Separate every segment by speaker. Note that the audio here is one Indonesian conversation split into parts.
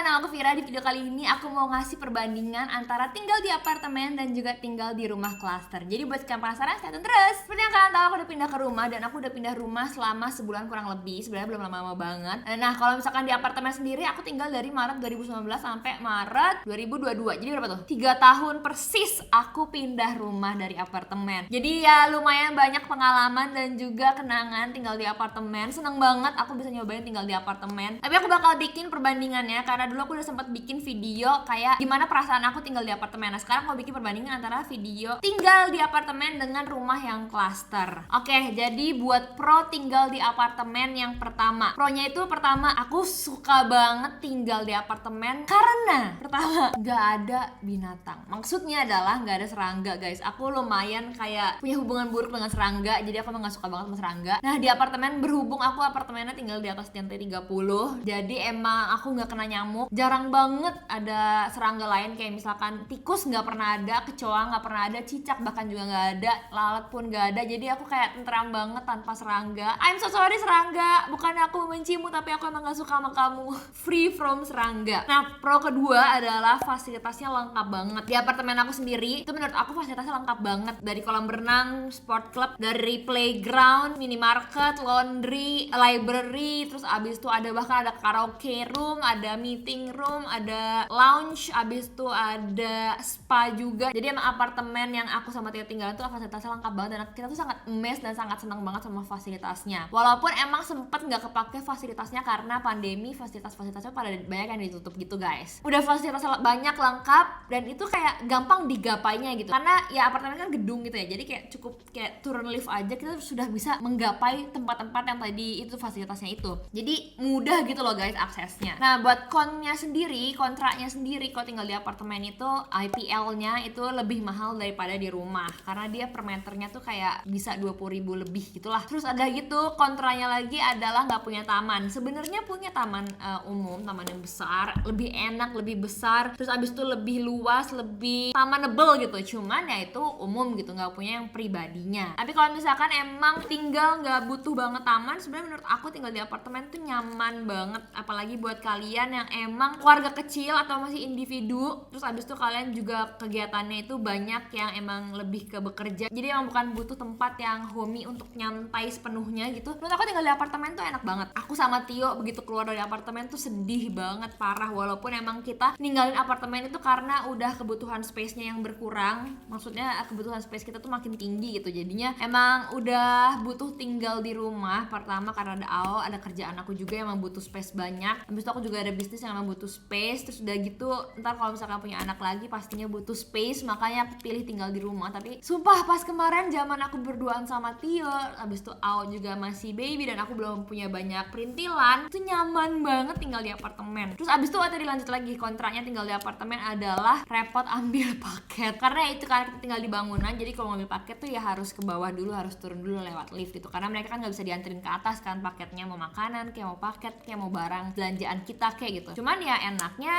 Speaker 1: nama aku Vira. Di video kali ini aku mau ngasih perbandingan antara tinggal di apartemen dan juga tinggal di rumah klaster. Jadi buat kalian penasaran, stay tune terus. Seperti yang kalian tahu, aku udah pindah ke rumah dan aku udah pindah rumah selama sebulan kurang lebih. Sebenarnya belum lama-lama banget. Nah, kalau misalkan di apartemen sendiri, aku tinggal dari Maret 2019 sampai Maret 2022. Jadi berapa tuh? 3 tahun persis aku pindah rumah dari apartemen. Jadi ya lumayan banyak pengalaman dan juga kenangan tinggal di apartemen. Seneng banget aku bisa nyobain tinggal di apartemen. Tapi aku bakal bikin perbandingannya karena dulu aku udah sempat bikin video kayak gimana perasaan aku tinggal di apartemen. Nah, sekarang mau bikin perbandingan antara video tinggal di apartemen dengan rumah yang klaster. Oke, jadi buat pro tinggal di apartemen yang pertama. Pro-nya itu pertama, aku suka banget tinggal di apartemen karena pertama, gak ada binatang. Maksudnya adalah gak ada serangga, guys. Aku lumayan kayak punya hubungan buruk dengan serangga, jadi aku emang gak suka banget sama serangga. Nah, di apartemen berhubung aku apartemennya tinggal di atas lantai 30, jadi emang aku gak kena nyamuk. Jarang banget ada serangga lain, kayak misalkan tikus gak pernah ada, kecoa gak pernah ada, cicak bahkan juga gak ada, lalat pun gak ada. Jadi aku kayak tentram banget tanpa serangga. I'm so sorry serangga, bukan aku membencimu, tapi aku emang gak suka sama kamu. Free from serangga. Nah, pro kedua adalah fasilitasnya lengkap banget. Di apartemen aku sendiri, itu menurut aku fasilitasnya lengkap banget. Dari kolam renang, sport club, dari playground, minimarket, laundry, library, terus abis itu ada bahkan ada karaoke room, ada meeting room, ada lounge, abis itu ada spa juga. Jadi emang apartemen yang aku sama Tio tinggal itu fasilitasnya lengkap banget dan kita tuh sangat amazed dan sangat senang banget sama fasilitasnya. Walaupun emang sempet nggak kepake fasilitasnya karena pandemi, fasilitasnya pada banyak yang ditutup gitu, guys. Udah fasilitas banyak lengkap dan itu kayak gampang digapainya gitu. Karena ya apartemen kan gedung gitu ya. Jadi kayak cukup kayak turun lift aja kita sudah bisa menggapai tempat-tempat yang tadi itu fasilitasnya itu. Jadi mudah gitu loh, guys, aksesnya. Nah, buat kontraknya sendiri kalau tinggal di apartemen itu IPL-nya itu lebih mahal daripada di rumah karena dia per meternya tuh kayak bisa 20.000 lebih gitulah. Terus ada gitu kontranya lagi adalah nggak punya taman. Sebenarnya punya taman umum, taman yang besar, lebih enak, lebih besar. Terus abis itu lebih luas, lebih tamanable gitu. Cuman ya itu umum gitu, nggak punya yang pribadinya. Tapi kalau misalkan emang tinggal nggak butuh banget taman, sebenarnya menurut aku tinggal di apartemen tuh nyaman banget. Apalagi buat kalian yang emang keluarga kecil atau masih individu. Terus abis itu kalian juga kegiatannya itu banyak yang emang lebih ke bekerja. Jadi emang bukan butuh tempat yang homey untuk nyantai sepenuhnya gitu. Menurut aku tinggal di apartemen tuh enak banget. Aku sama Tio begitu keluar dari apartemen tuh sedih banget, parah. Walaupun emang kita ninggalin apartemen itu karena udah kebutuhan space-nya yang berkurang. Maksudnya kebutuhan space kita tuh makin tinggi gitu. Jadinya emang udah butuh tinggal di rumah. Pertama karena ada AO, ada kerjaan aku juga yang emang butuh space banyak. Habis itu aku juga ada bisnis yang emang butuh space. Terus udah gitu ntar kalau misalkan punya anak lagi pastinya butuh space, makanya aku pilih tinggal di rumah. Tapi sumpah pas kemarin zaman aku berduaan sama Tio, habis itu AO juga masih baby dan aku belum punya banyak perintilan, itu nyaman banget tinggal di apartemen. Terus abis itu tadi lanjut lagi, kontraknya tinggal di apartemen adalah repot ambil paket karena itu kan kita tinggal di bangunan, jadi kalau ngambil paket tuh ya harus ke bawah dulu, harus turun dulu lewat lift gitu karena mereka kan nggak bisa dianterin ke atas kan paketnya, mau makanan kayak mau paket kayak mau barang belanjaan kita kayak gitu. Cuman ya enaknya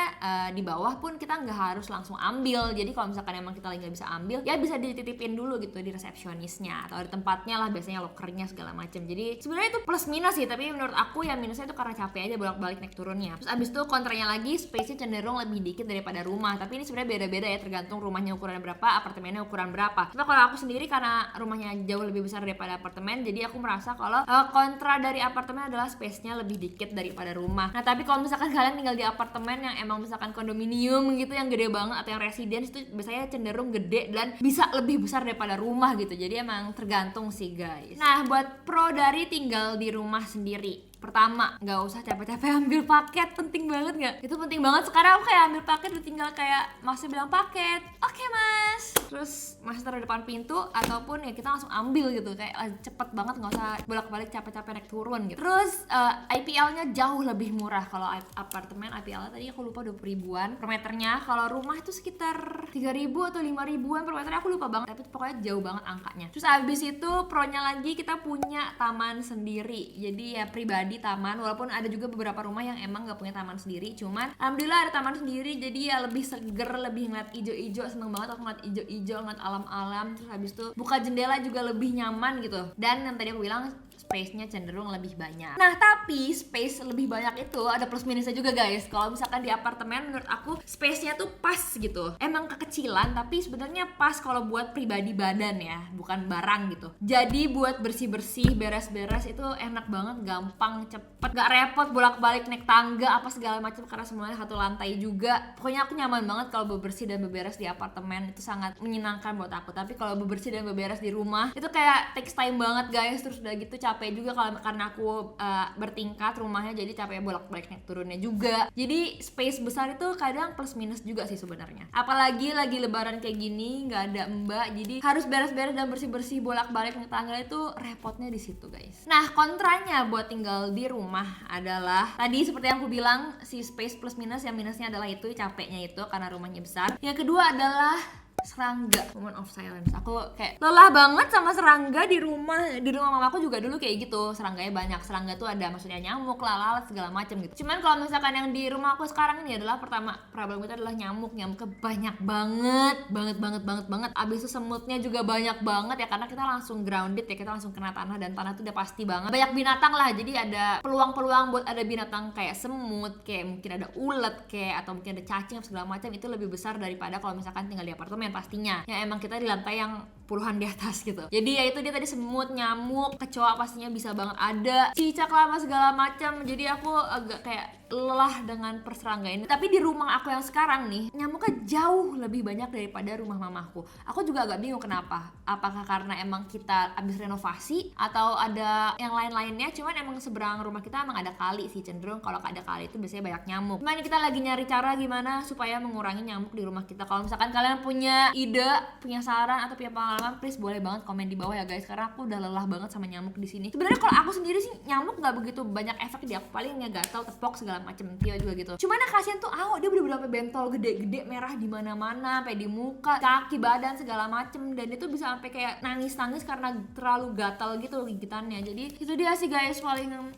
Speaker 1: di bawah pun kita nggak harus langsung ambil, jadi kalau misalkan emang kita lagi nggak bisa ambil ya bisa dititipin dulu gitu di resepsionisnya atau di tempatnya lah, biasanya lokernya segala macam. Jadi sebenarnya itu plus minus sih, tapi menurut aku ya minusnya itu karena capek aja bolak-balik naik turunnya. Terus abis itu kontranya lagi, space-nya cenderung lebih dikit daripada rumah, tapi ini sebenarnya beda-beda ya tergantung rumahnya ukuran berapa, apartemennya ukuran berapa. Tapi kalau aku sendiri karena rumahnya jauh lebih besar daripada apartemen, jadi aku merasa kalau kontra dari apartemen adalah space-nya lebih dikit daripada rumah. Nah, tapi kalau misalkan kalian tinggal di apartemen yang emang misalkan kondominium gitu yang gede banget atau yang residence itu biasanya cenderung gede dan bisa lebih besar daripada rumah gitu. Jadi emang tergantung sih, guys. Nah, buat pro dari tinggal di rumah sendiri, pertama, nggak usah capek-capek ambil paket. Penting banget nggak? Itu penting banget. Sekarang aku kayak ambil paket udah tinggal kayak masnya bilang paket, oke mas, terus masnya taruh depan pintu ataupun ya kita langsung ambil gitu, kayak cepet banget, nggak usah bolak-balik capek-capek naik turun gitu. Terus IPL-nya jauh lebih murah. Kalau apartemen IPL-nya tadi aku lupa 20 ribuan per meternya. Kalau rumah itu sekitar 3.000 atau 5 ribuan per meternya, aku lupa banget, tapi pokoknya jauh banget angkanya. Terus abis itu pro-nya lagi kita punya taman sendiri, jadi ya pribadi taman, walaupun ada juga beberapa rumah yang emang gak punya taman sendiri, cuman alhamdulillah ada taman sendiri, jadi ya lebih seger, lebih ngeliat ijo-ijo. Seneng banget aku ngeliat ijo-ijo, ngeliat alam-alam. Terus habis itu buka jendela juga lebih nyaman gitu. Dan yang tadi aku bilang space-nya cenderung lebih banyak. Nah, tapi space lebih banyak itu ada plus minusnya juga guys. Kalau misalkan di apartemen menurut aku space-nya tuh pas gitu. Emang kekecilan tapi sebenarnya pas kalau buat pribadi badan ya, bukan barang gitu. Jadi buat bersih-bersih, beres-beres itu enak banget, gampang, cepet, gak repot bolak-balik naik tangga apa segala macam karena semuanya satu lantai juga. Pokoknya aku nyaman banget kalau bebersih dan beberes di apartemen, itu sangat menyenangkan buat aku. Tapi kalau bebersih dan beberes di rumah itu kayak takes time banget guys. Terus udah gitu capek juga kalau karena aku bertingkat rumahnya, jadi capek bolak-balik naik turunnya juga. Jadi space besar itu kadang plus minus juga sih sebenarnya. Apalagi lagi lebaran kayak gini, nggak ada mbak, jadi harus beres-beres dan bersih-bersih bolak-balik naik tangga, itu repotnya di situ guys. Nah, kontranya buat tinggal di rumah adalah tadi seperti yang aku bilang, si space plus minus. Yang minusnya adalah itu capeknya itu karena rumahnya besar. Yang kedua adalah serangga, moment of silence. Aku kayak lelah banget sama serangga di rumah. Di rumah mamaku juga dulu kayak gitu, serangganya banyak. Serangga tuh ada maksudnya nyamuk, lalat segala macam gitu. Cuman kalau misalkan yang di rumah aku sekarang ini adalah pertama problem itu adalah nyamuknya banyak banget. Abis itu semutnya juga banyak banget ya, karena kita langsung grounded ya, kita langsung kena tanah dan tanah tuh udah pasti banget. Banyak binatang lah, jadi ada peluang buat ada binatang kayak semut, kayak mungkin ada ulet kayak, atau mungkin ada cacing segala macam, itu lebih besar daripada kalau misalkan tinggal di apartemen pastinya. Ya emang kita di lantai yang puluhan di atas gitu. Jadi ya itu dia tadi, semut, nyamuk, kecoa pastinya bisa banget ada, cicak lama segala macam. Jadi aku agak kayak lelah dengan perserangga ini. Tapi di rumah aku yang sekarang nih, nyamuknya jauh lebih banyak daripada rumah mamaku. Aku juga agak bingung kenapa. Apakah karena emang kita abis renovasi atau ada yang lain-lainnya. Cuman emang seberang rumah kita emang ada kali sih, cenderung kalau ada kali itu biasanya banyak nyamuk. Cuman kita lagi nyari cara gimana supaya mengurangi nyamuk di rumah kita. Kalau misalkan kalian punya ide, punya saran atau punya pengalaman, please boleh banget komen di bawah ya guys, karena aku udah lelah banget sama nyamuk di sini. Sebenarnya kalau aku sendiri sih nyamuk nggak begitu banyak efek di aku, paling ya gatal, tepok segala macem, Tio juga gitu. Cuman yang kasihan tuh dia bener-bener sampai bentol gede-gede merah di mana-mana, sampai di muka, kaki, badan segala macem, dan itu bisa sampai kayak nangis-nangis karena terlalu gatal gitu gigitannya. Jadi itu dia sih guys paling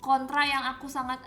Speaker 1: kontra yang aku sangat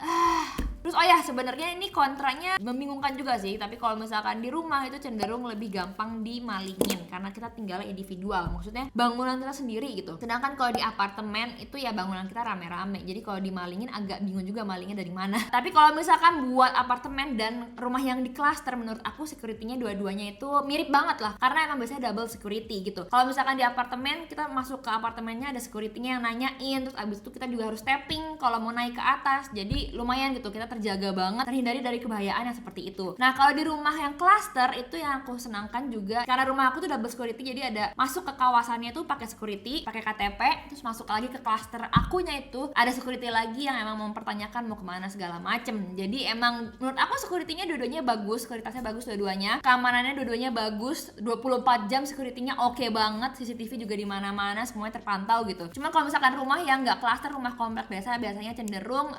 Speaker 1: Terus oh ya, sebenarnya ini kontranya membingungkan juga sih, tapi kalau misalkan di rumah itu cenderung lebih gampang dimalingin karena kita tinggalnya individual, maksudnya bangunan kita sendiri gitu. Sedangkan kalau di apartemen itu ya bangunan kita rame-rame, jadi kalau dimalingin agak bingung juga malingnya dari mana. Tapi kalau misalkan buat apartemen dan rumah yang di cluster, menurut aku security-nya dua-duanya itu mirip banget lah, karena emang biasanya double security gitu. Kalau misalkan di apartemen, kita masuk ke apartemennya ada security-nya yang nanyain, terus abis itu kita juga harus tapping kalau mau naik ke atas, jadi lumayan gitu, kita terjaga banget, terhindari dari kebahayaan yang seperti itu. Nah, kalau di rumah yang cluster itu yang aku senangkan juga, karena rumah aku tuh double security, jadi ada masuk ke kawasannya tuh pakai security, pakai KTP, terus masuk lagi ke cluster akunya itu ada security lagi yang emang mempertanyakan mau kemana segala macem. Jadi emang menurut aku security-nya dua-duanya bagus, sekuritasnya bagus dua-duanya, keamanannya dua-duanya bagus, 24 jam security-nya oke banget, CCTV juga di mana-mana, semuanya terpantau gitu. Cuma kalau misalkan rumah yang nggak cluster, rumah komplek biasanya cenderung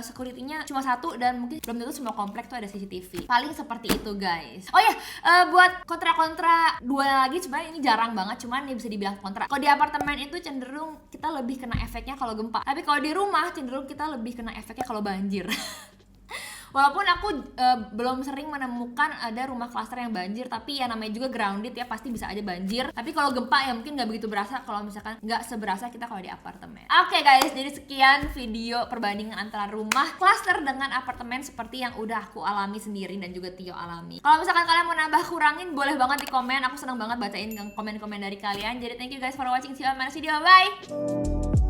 Speaker 1: security-nya cuma satu, dan mungkin belum tentu semua komplek tuh ada CCTV. Paling seperti itu guys. Oh ya, buat kontra-kontra dua lagi, sebenarnya ini jarang banget, cuman ini bisa dibilang kontra. Kalau di apartemen itu cenderung kita lebih kena efeknya kalau gempa, tapi kalau di rumah cenderung kita lebih kena efeknya kalau banjir. Walaupun aku belum sering menemukan ada rumah klaster yang banjir, tapi ya namanya juga grounded ya, pasti bisa aja banjir. Tapi kalau gempa ya mungkin nggak begitu berasa, kalau misalkan nggak seberasa kita kalau di apartemen. Oke guys, jadi sekian video perbandingan antara rumah klaster dengan apartemen seperti yang udah aku alami sendiri dan juga Tio alami. Kalau misalkan kalian mau nambah kurangin, boleh banget di komen. Aku senang banget bacain komen-komen dari kalian. Jadi thank you guys for watching. See you on my next video. Bye!